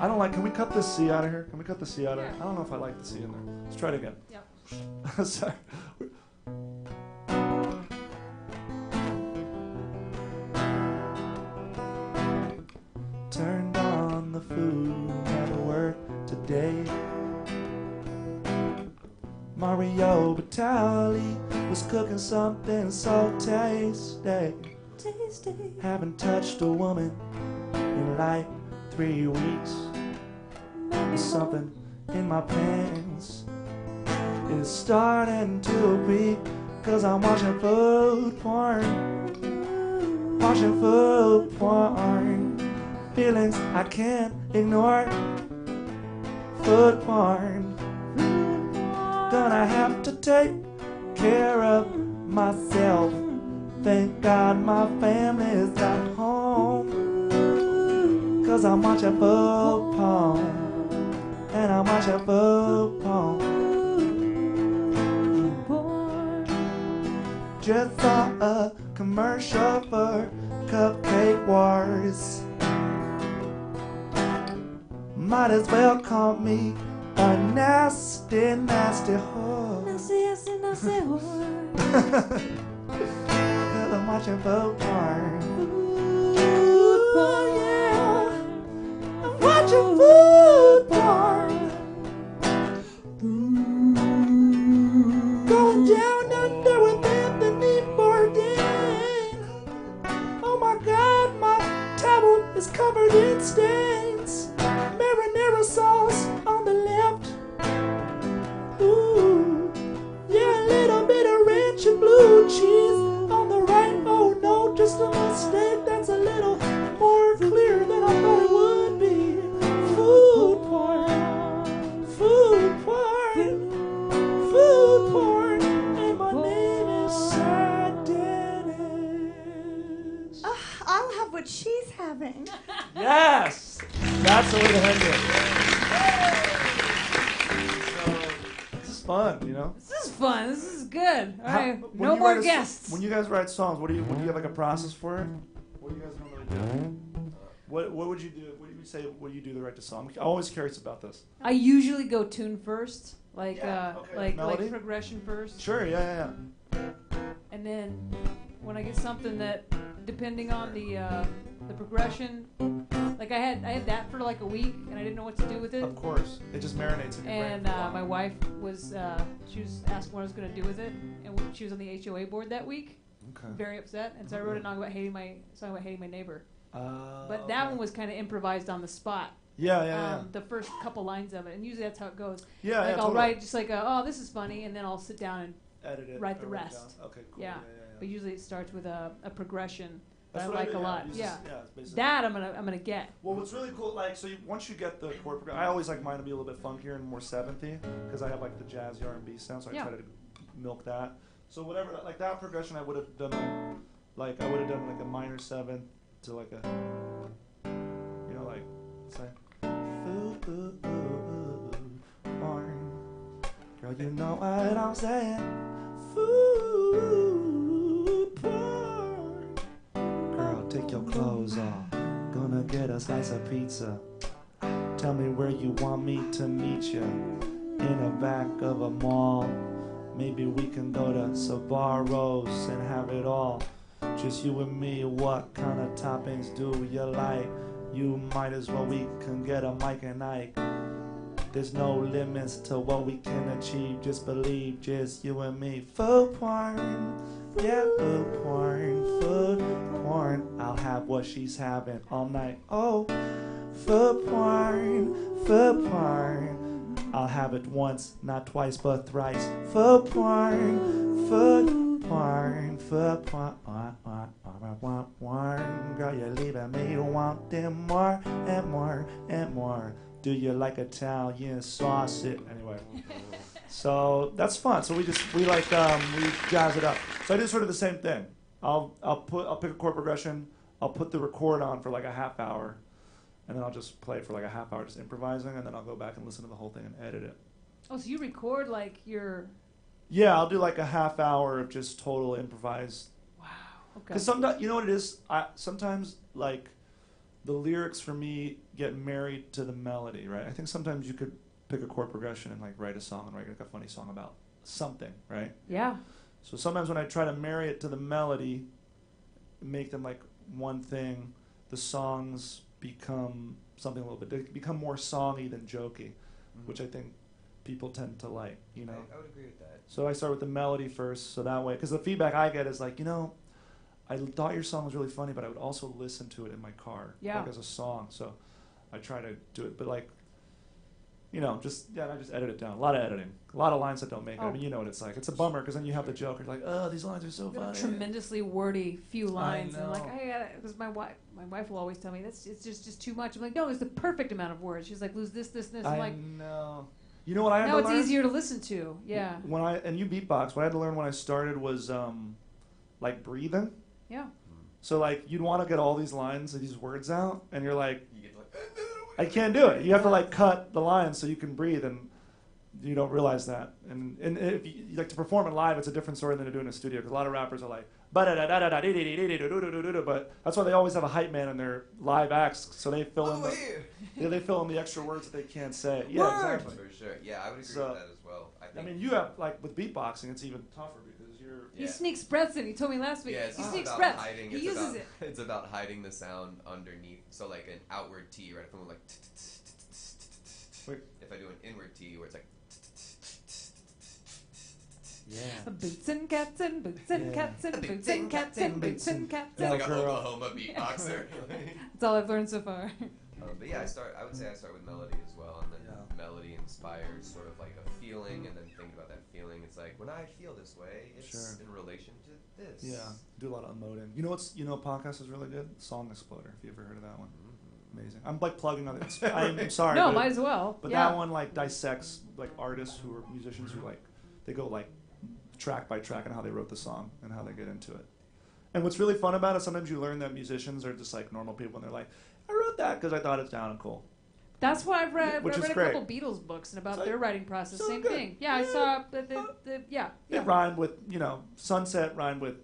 I don't like. Can we cut the C out of here? Can we cut the C out of here? I don't know if I like the C in there. Let's try it again. Yep. Sorry. Turned on the Food Network today. Mario Batali was cooking something so tasty. Haven't touched a woman in like 3 weeks. Something in my pants is starting to be, 'cause I'm watching food porn. Watching food porn. Feelings I can't ignore. Food porn. Gonna have to take care of myself. Thank God my family's at home. 'Cause I'm watching food porn. And I'm watching food porn. Just saw a commercial for Cupcake Wars. Might as well call me a nasty, nasty whore. Nasty, nasty whore. Cause I'm watching food porn. Food porn, yeah. I'm watching food porn. Going down under with Anthony Bourdain. Oh my God, my towel is covered in stains. Marinara sauce on the left. Ooh, yeah, a little bit of ranch and blue cheese on the right. Oh no, just a mistake. That's a little more clear than I thought it would be. Food porn, food porn, food porn, and my name is Sad Dennis. I'll have what she's having. Yes, that's the way to end it. So this is fun, you know. This is fun. This is good. All right, When no you more write guests. When you guys write songs, what do you have like a process for it? What do you guys normally do? What would you do? What do you say? What do you do to write the song? I'm always curious about this. I usually go tune first, like Yeah, okay. like Melody? progression first, Sure, yeah. and then when I get something that, depending on the progression, like I had that for like a week, and I didn't know what to do with it. Of course, it just marinates in your And brain. for a while. my wife was she was asking what I was going to do with it, and she was on the HOA board that week, Okay. very upset, and so I wrote a song about hating my neighbor. But Okay. that one was kind of improvised on the spot. Yeah. The first couple lines of it, and usually that's how it goes. Yeah, Like yeah, I'll totally. write just like oh, this is funny, and then I'll sit down and Edit it. write the or it rest. down. Okay, cool. Yeah. But usually it starts with a progression that That's I what like do, a yeah. lot. It's Yeah. just- it's basically- That I'm gonna get. Well, what's really cool, like, so once you get the chord progression, I always like mine to be a little bit funkier and more 70s because I have like the jazzy R&B sound, so I Yeah. try to milk that. So whatever, like that progression, I would have done like I would have done like a minor 7 to like a, you know, like say, ooh, porn. Girl, you know what I'm saying? Food porn. Girl, take your clothes off. Gonna get a slice of pizza. Tell me where you want me to meet you. In the back of a mall. Maybe we can go to Sbarro's and have it all. Just you and me, what kind of toppings do you like? You might as well, we can get a Mike and Ike. There's no limits to what we can achieve. Just believe, just you and me. Food porn, yeah, food porn, food porn. I'll have what she's having all night. Oh, food porn, food porn. I'll have it once, not twice, but thrice. Food porn, food porn, food porn. Girl, you're leaving me wanting more and more and more. Do you like Italian sausage? Anyway, so that's fun. So we jazz it up. So I do sort of the same thing. I'll pick a chord progression. I'll put the record on for like a half hour, and then I'll just play it for like a half hour, just improvising, and then I'll go back and listen to the whole thing and edit it. Oh, so you record like your. Yeah, I'll do like a half hour of just total improvised. Wow. Okay. Because sometimes, you know what it is? Sometimes, like, the lyrics for me get married to the melody, right? I think sometimes you could pick a chord progression and, like, write a song and write like a funny song about something, right? Yeah. So sometimes when I try to marry it to the melody, make them, like, one thing, the songs become something a little bit. They become more songy than jokey, which I think people tend to like, you know? I would agree with that. So I start with the melody first, so that way, because the feedback I get is like, you know, I thought your song was really funny, but I would also listen to it in my car, like as a song. So I try to do it, but like, you know, I just edit it down. A lot of editing, a lot of lines that don't make it. I mean, you know what it's like. It's a bummer because then you have the joke. You're like, oh, these lines are so funny. Tremendously wordy few lines. I And like, know. I got it. Because my wife will always tell me it's just too much. I'm like, no, it's the perfect amount of words. She's like, lose this. I'm I like, know. You know what I had no, to it's learn? easier to listen to. Yeah. And you beatbox. What I had to learn when I started was like breathing. Yeah. So like you'd want to get all these lines and these words out, and you're like, You get like, I can't do it. You have to like cut the lines so you can breathe, and you don't realize that. And if you like to perform it live, it's a different story than to do it in a studio. Because a lot of rappers are like, but that's why they always have a hype man in their live acts, so they fill in they fill in the extra words that they can't say. Yeah, Word. exactly. For sure. Yeah, I would agree So- with that as well. I I think. mean, you have like with beatboxing, it's even tougher because you're. He Yeah. sneaks breaths in. He told me last week. Yeah, it's he just sneaks about breaths. hiding. He It's uses about, it. It's about hiding the sound underneath. So like an outward T, right? If I'm like, Wait. if I do an inward T, where it's like, Yeah. Boots and cats and boots and cats and boots and cats and boots and cats. Yeah, like a girl. Oklahoma beatboxer. That's all I've learned so far. But yeah, I would say I start with melody as well, and then Yeah. melody inspires sort of like a feeling, and then think about that feeling. It's like when I feel this way, it's Sure. in relation to this. Yeah, do a lot of emoting. You know what's a podcast is really good? Song Exploder. If you ever heard of that one, amazing. I'm like plugging other. I'm sorry. No, but, might as well. But yeah. that one like dissects like artists who are musicians who like they go like track by track and how they wrote the song and how they get into it. And what's really fun about it, sometimes you learn that musicians are just like normal people and they're like, I wrote that because I thought it sounded cool. That's why I've read. Which I is read a great. couple Beatles books and about So- their writing process. so Same good. thing. Yeah, I Yeah. saw the yeah. It rhymed with sunset rhymed with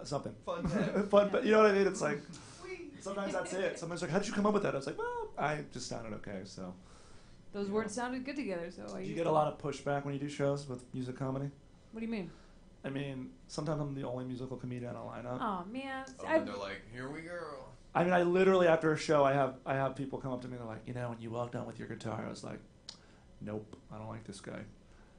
something. Fun time. Fun, but you know what I mean? It's like sometimes that's it. Sometimes like, how did you come up with that? I was like, well, I just sounded okay. So Those words sounded good together, so I do you used get a them. lot of pushback when you do shows with music comedy? What do you mean? I mean, sometimes I'm the only musical comedian on a lineup. Oh man, Oh, and they're like, here we go. I mean, I literally after a show, I have people come up to me and they're like, when you walked on with your guitar, I was like, nope, I don't like this guy.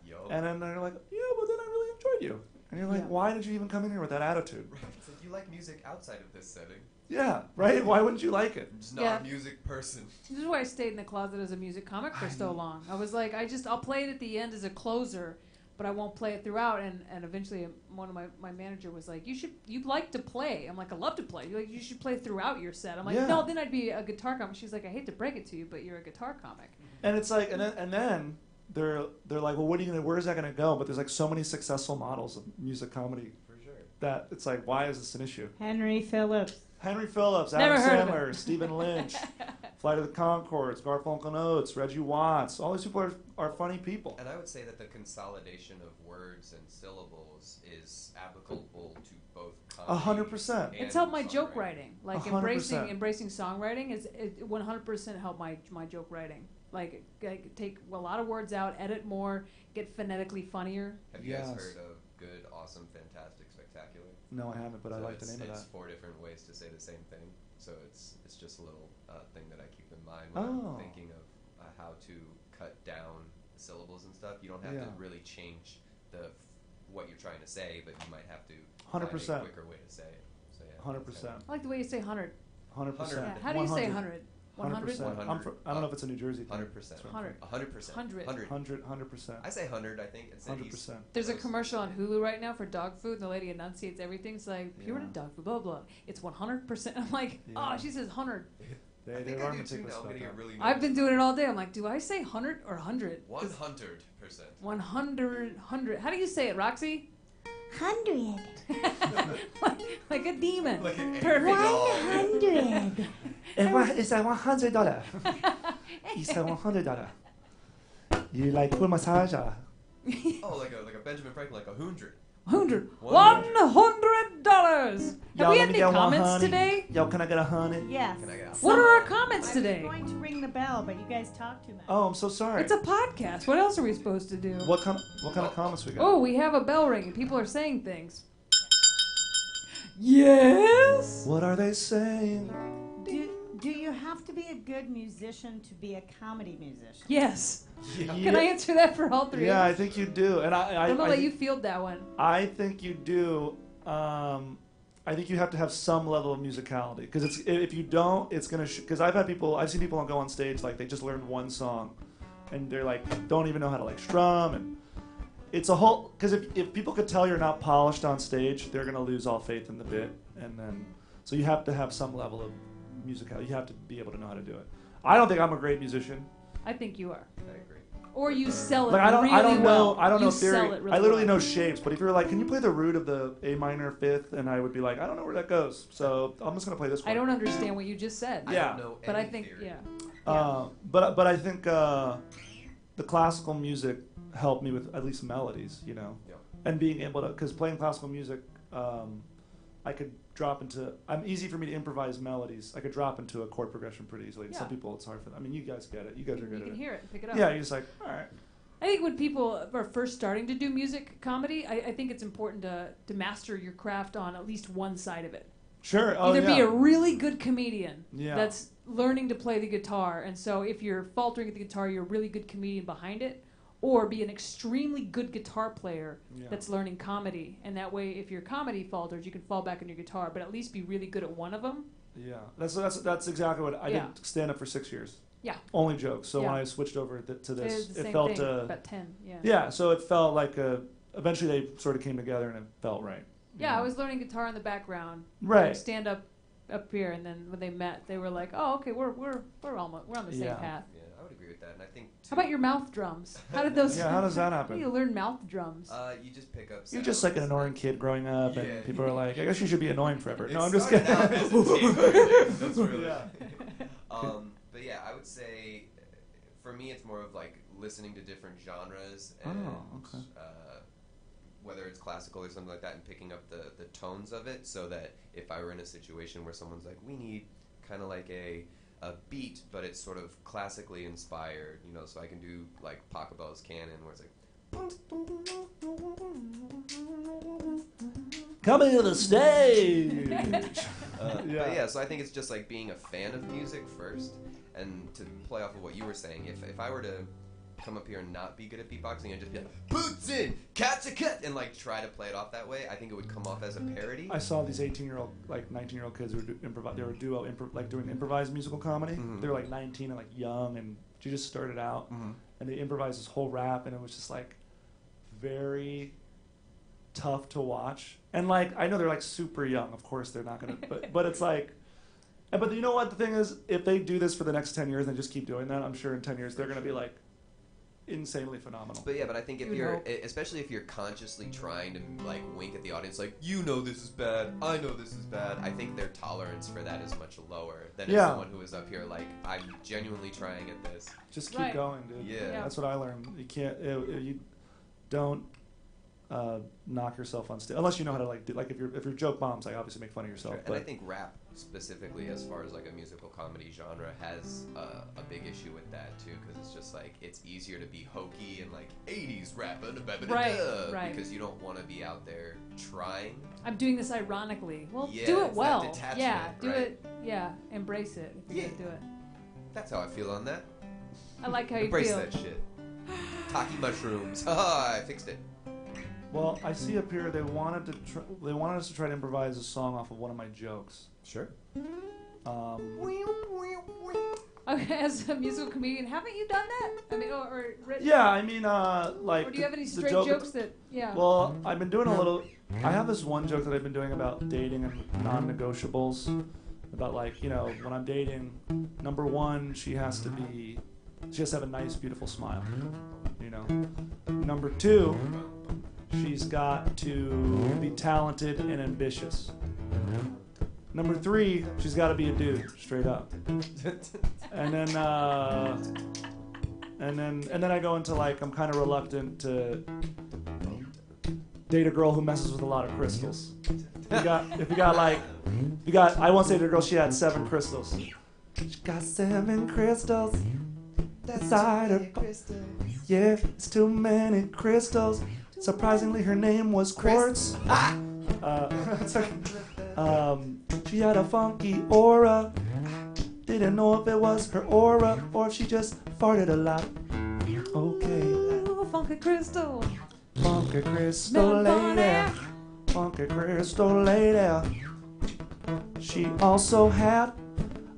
Yo. And then they're like, yeah, but then I really enjoyed you. And you're like, Yeah. why did you even come in here with that attitude? It's like you like music outside of this setting. Yeah, right? Why wouldn't you like it? I'm just not Yeah. a music person. this is why I stayed in the closet as a music comic for so long. I was like, I'll play it at the end as a closer, but I won't play it throughout. And eventually, one of my manager was like, you'd like to play. I'm like, I love to play. You're like, you should play throughout your set. I'm like, Yeah. no, then I'd be a guitar comic. She's like, I hate to break it to you, but you're a guitar comic. And it's like, and then they're like, well, where's that gonna go? But there's like so many successful models of music comedy For sure. that it's like, why is this an issue? Henry Phillips. Henry Phillips, Never Adam heard of Sandler, Stephen Lynch, Flight of the Conchords, Garfunkel and Oates, Reggie Watts. All these people are funny people. And I would say that the consolidation of words and syllables is applicable to both comedy 100%. and It's helped my joke songwriting. writing. Like 100%. embracing songwriting is it 100% helped my joke writing. Like take a lot of words out, edit more, get phonetically funnier. Have you guys Yes. heard of Good, Awesome, Fantastic, Spectacular? No, I haven't, but I So like the name of it's that. 4 different ways to say the same thing. So it's just a little thing that I keep in mind when Oh. I'm thinking of how to cut down the syllables and stuff. You don't have Yeah. to really change what you're trying to say, but you might have to 100%. find a quicker way to say it. So yeah, 100%. I like the way you say 100. 100%. Yeah. How do you say 100? 100? 100%. I don't know if it's a New Jersey thing. 100%. 100. 100%. 100. 100%. I say 100. I think it's 100%. There's a commercial on Hulu right now for dog food, and the lady enunciates everything. It's like, pure Yeah. dog food, blah, blah. It's 100%. I'm like, Yeah. oh, she says 100. They I think are I do too meticulous now. I'm about getting it that. really. I've been doing it all day. I'm like, do I say 100 or 100? 100%. 100. How do you say it, Roxy? 100. like a demon. Like an Perfect. angry dog. 100. It's a $100. It's a $100. You like full massage? Oh, like a Benjamin Franklin, like 100. $100. $100. $100. Have we had any comments today? Yo, can I get $100? Yes. Can I get a What are our comments I today? was going to ring the bell, but you guys talk too much. Oh, I'm so sorry. It's a podcast. What else are we supposed to do? What kind of comments we got? Oh, we have a bell ringing. People are saying things. Yes. What are they saying? Do you have to be a good musician to be a comedy musician? Yes. Yeah. Can I answer that for all three? Yeah, of I us? think you do, and I'm gonna I let think- you field that one. I think you do. I think you have to have some level of musicality because if you don't, it's gonna. Because I've seen people go on stage like they just learned one song, and they're like don't even know how to like strum, and it's a whole. Because if people could tell you're not polished on stage, they're gonna lose all faith in the bit, and then so you have to have some level of musicality. You have to be able to know how to do it. I don't think I'm a great musician. I think you are. I agree. Or you sell it Like I don't really know well. I don't know You theory. sell it really I literally well. know shapes, but if you're like, can you play the root of the A minor fifth? And I would be like, I don't know where that goes. So I'm just gonna play this one. I don't understand what you just said. Yeah. I don't know But I any think, theory. yeah. But I think the classical music helped me with at least melodies, you know, Yeah. and being able to because playing classical music I could drop into. Easy for me to improvise melodies. I could drop into a chord progression pretty easily. Yeah. Some people, it's hard for them. I mean, you guys get it. You guys are good You at can it. hear it and pick it up. Yeah, you're just like, all right. I think when people are first starting to do music comedy, I think it's important to master your craft on at least one side of it. Sure. Either be a really good comedian Yeah. that's learning to play the guitar, and so if you're faltering at the guitar, you're a really good comedian behind it, or be an extremely good guitar player that's learning comedy. And that way, if your comedy falters, you can fall back on your guitar, but at least be really good at one of them. Yeah, that's exactly what I did. Stand up for 6 years. Yeah. Only jokes. So Yeah. when I switched over to this, The same it felt thing, about 10. Yeah. yeah. So it felt like eventually they sort of came together and it felt right. Yeah, I was learning guitar in the background. Right. Stand up here, and then when they met, they were like, "Oh, okay, we're on the same path." Yeah, I would agree with that, and I think. How about your mouth drums? How did those? Yeah, how does that happen? How do you learn mouth drums? You just pick up. You're just like an annoying kid growing up, and people are like, "I guess you should be annoying forever." No, I'm just started kidding. out as a team. That's really. Yeah. But yeah, I would say, for me, it's more of like listening to different genres and whether it's classical or something like that, and picking up the tones of it, so that if I were in a situation where someone's like, we need kind of like a beat, but it's sort of classically inspired, you know, so I can do like Pachelbel's Canon, where it's like. Coming to the stage. But yeah, so I think it's just like being a fan of music first, and to play off of what you were saying, if I were to come up here and not be good at beatboxing and just be like, boots in, cats a cut, and like try to play it off that way, I think it would come off as a parody. I saw these 18-year-old, like 19-year-old kids who were they were doing improvised musical comedy. Mm-hmm. They were like 19 and like young, and she just started out, and they improvised this whole rap, and it was just like very tough to watch. And like, I know they're like super young, of course they're not gonna, but it's like, but you know what the thing is, if they do this for the next 10 years and just keep doing that, I'm sure in 10 years they're gonna be like insanely phenomenal. But yeah, but I think if you're, especially if you're consciously trying to like wink at the audience, like, you know this is bad, I know this is bad, I think their tolerance for that is much lower than if someone who is up here like, I'm genuinely trying at this. Just keep going, dude. Yeah. That's what I learned. You can't, you don't knock yourself on stage unless you know how to like do, like if your joke bombs, like obviously make fun of yourself. Sure. And I think rap specifically, as far as like a musical comedy genre, has a big issue with that too, because it's just like it's easier to be hokey and like 80s rap, because you don't want to be out there trying. I'm doing this ironically. Well, Yeah, do it it's well. that detachment, Yeah, do right? it. Yeah, embrace it if you're gonna do it. That's how I feel on that. I like how you Embrace feel. that shit. Taki mushrooms. Haha, I fixed it. Well, I see up here they wanted us to try to improvise a song off of one of my jokes. Sure. Okay, as a musical comedian, haven't you done that? I mean, or written? Yeah, I mean, like. Or do you have any straight joke jokes that? Yeah. Well, I've been doing a little. I have this one joke that I've been doing about dating and non-negotiables. About like, you know, when I'm dating, number one, she has to have a nice, beautiful smile. You know. Number two, she's got to be talented and ambitious. Number three, she's got to be a dude, straight up. And then I go into like, I'm kind of reluctant to date a girl who messes with a lot of crystals. I once dated a girl, she had 7 crystals. She got 7 crystals inside her. Yeah, it's too many crystals. Surprisingly, her name was Quartz. She had a funky aura. Didn't know if it was her aura or if she just farted a lot. Okay. Ooh, funky crystal. Funky crystal lady. Funky crystal lady. She also had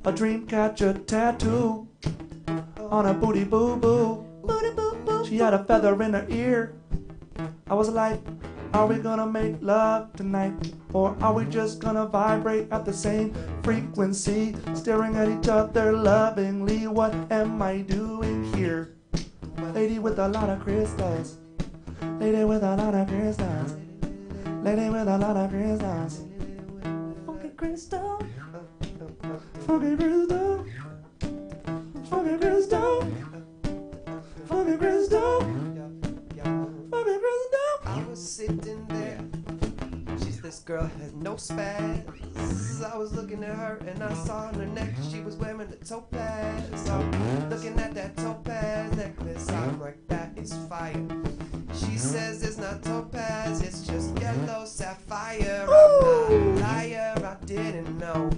a dream catcher tattoo on her booty boo boo. Booty boo boo. She had a feather in her ear. I was like, are we gonna make love tonight? Or are we just gonna vibrate at the same frequency? Staring at each other lovingly. What am I doing here? Lady with a lot of crystals. Lady with a lot of crystals. Lady with a lot of crystals. Funky crystal. Funky crystal. Funky crystal. Funky crystal. I was sitting there. She's this girl had no spaz. I was looking at her and I saw on her neck she was wearing a topaz. So looking at that topaz necklace, I'm like, that is fire. She says it's not topaz, it's just yellow sapphire. I'm not a liar, I didn't know,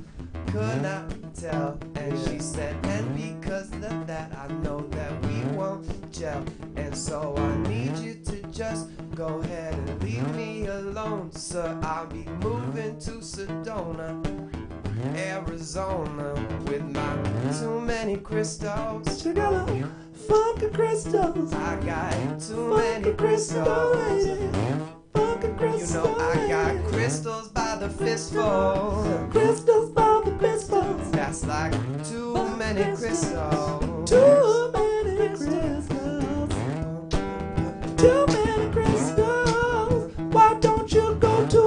could not tell. And she said, and because of that, I know that we won't gel. And so I need you to just go ahead and leave me alone, sir. I'll be moving to Sedona, Arizona, with my too many crystals. Together, funky crystals. I got too many crystals. Funky crystals. You know I got crystals by the fistful. Crystals by the crystals. That's like too many crystals. Too many crystals. Too many crystals. Why don't you go to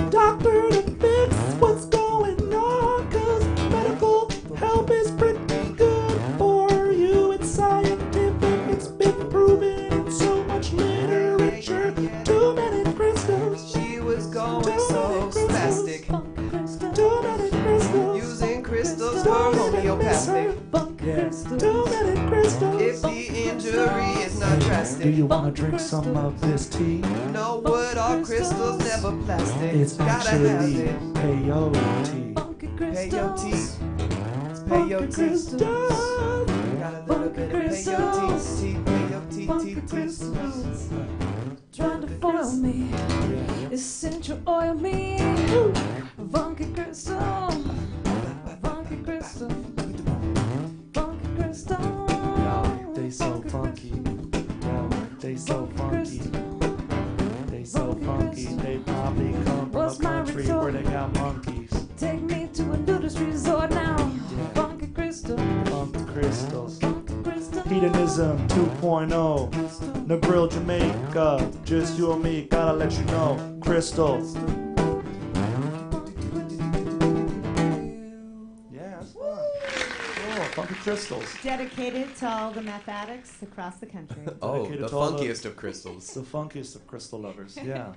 a doctor to fix what's going on? 'Cause medical help is pretty good for you. It's scientific, it's been proven in so much literature. Too many crystals. She was going so spastic, Too many crystals. using crystals for homeopathic. Too many crystals. If the injury is not drastic, Do you wanna drink some of this tea? no wood or crystals, never plastic. It's Gotta have actually it. peyote. Peyote. It's peyote. Got a little bit of peyote. Tea, peyote, tea. Trying to foil me, essential oil me, funky crystal, funky crystal, funky crystal. They so funky. They so funky. They so funky. They probably come from What's a my country retort? where they got monkeys. Take me to a nudist resort now, funky crystal, Funky crystals. funky crystal. Hedonism 2.0. Negril, Jamaica. Just you and me. Gotta let you know. Crystals. Yeah, that's fun. Cool. Funky crystals. Dedicated to all the meth addicts across the country. Oh, Dedicated the to all funkiest of crystals. The funkiest of crystal lovers. Yeah.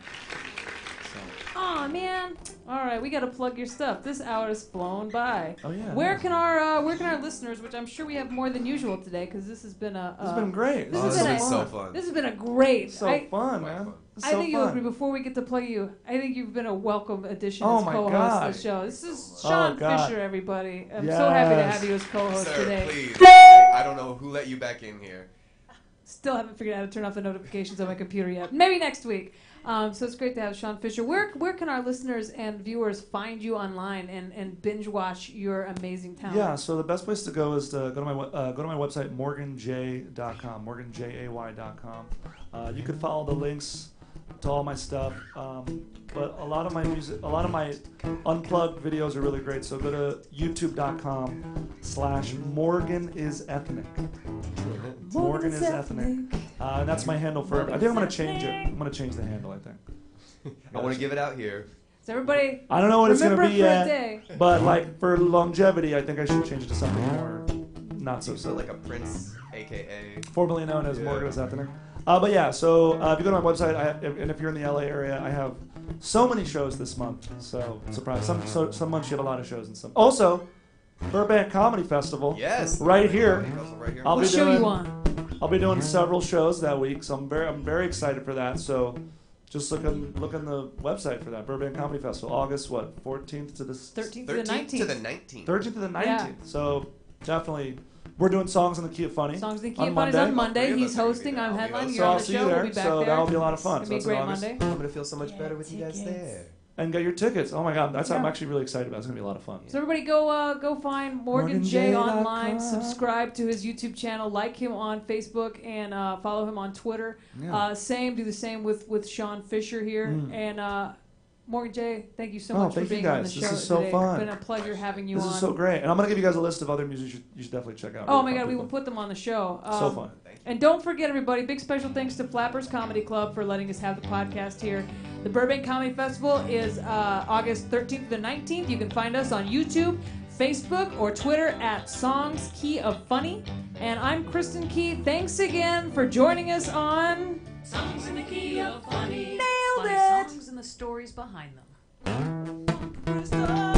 So. Aw, man. All right, we got to plug your stuff. This hour has flown by. Oh yeah. Where can our listeners, which I'm sure we have more than usual today, because this has been a This has been great. this Oh, has this been is a- so fun. this has been a great. So I fun, Quite man. fun. It's I so think you'll fun. agree. Before we get to plug you, I think you've been a welcome addition Oh as my co-host God. of the show. This is Oh, Shaun God. Fisher, everybody. I'm so happy to Yes. have you as co-host Sir, today. please. I don't know who let you back in here. Still haven't figured out how to turn off the notifications on my computer yet. Maybe next week. So it's great to have Shaun Fisher. Where can our listeners and viewers find you online and binge watch your amazing talent? Yeah, so the best place to go is to go to my website, morganjay.com, morganjay.com. You can follow the links to all my stuff, but a lot of my unplugged videos are really great. So go to youtube.com/morganisethnic. Morgan is ethnic. And that's my handle for. I think I'm gonna change it. I'm gonna change the handle. I think. I want to give it out here. So everybody, I don't know what it's remember gonna be for a yet, day. but like for longevity, I think I should change it to something more not so So silly. like a Prince, aka. Formerly known as Yeah. Morgan is ethnic. But yeah, so if you go to my website, and if you're in the LA area, I have so many shows this month. So surprise! Some months you have a lot of shows, and some also Burbank Comedy Festival. Yes. Right here. Right here. I'll What be show doing. you on? I'll be doing several shows that week, so I'm very excited for that. So just look on the website for that Burbank Comedy Festival, August 14th to the 13th to the 13th 19th. to the 19th. 13th to the 19th. Yeah. So definitely, we're doing songs in the key of funny. Songs in the Key on of Funny's on Monday. Monday. Three of He's us are gonna be hosting. there. I'm I'll be headlining. hosting. You're So on I'll the see show. you there. We'll be back So there. that'll be a lot of fun. It's gonna be a So that's great in August. Monday. I'm gonna feel so much better with you guys there. And get your tickets. Oh my God, I'm Yeah. actually really excited about it. It's gonna be a lot of fun. So everybody go find Morgan J morganj.com. online, subscribe to his YouTube channel, like him on Facebook, and follow him on Twitter. Yeah. Do the same with Shaun Fisher here. Mm. And Morgan J, thank you so Oh, much for thank you being on the guys. show This is so today. fun. It's been a pleasure having you This on. is so great. And I'm gonna give you guys a list of other music you should definitely check out. Oh Really my fun God, we will people. put them on the show. So fun. Thank you. And don't forget, everybody, big special thanks to Flappers Comedy Club for letting us have the podcast here. The Burbank Comedy Festival is August 13th to the 19th. You can find us on YouTube, Facebook, or Twitter at Songs Key of Funny. And I'm Kristin Key. Thanks again for joining us on Songs in the key of funny. Nailed Funny it. songs and the stories behind them. Kristin.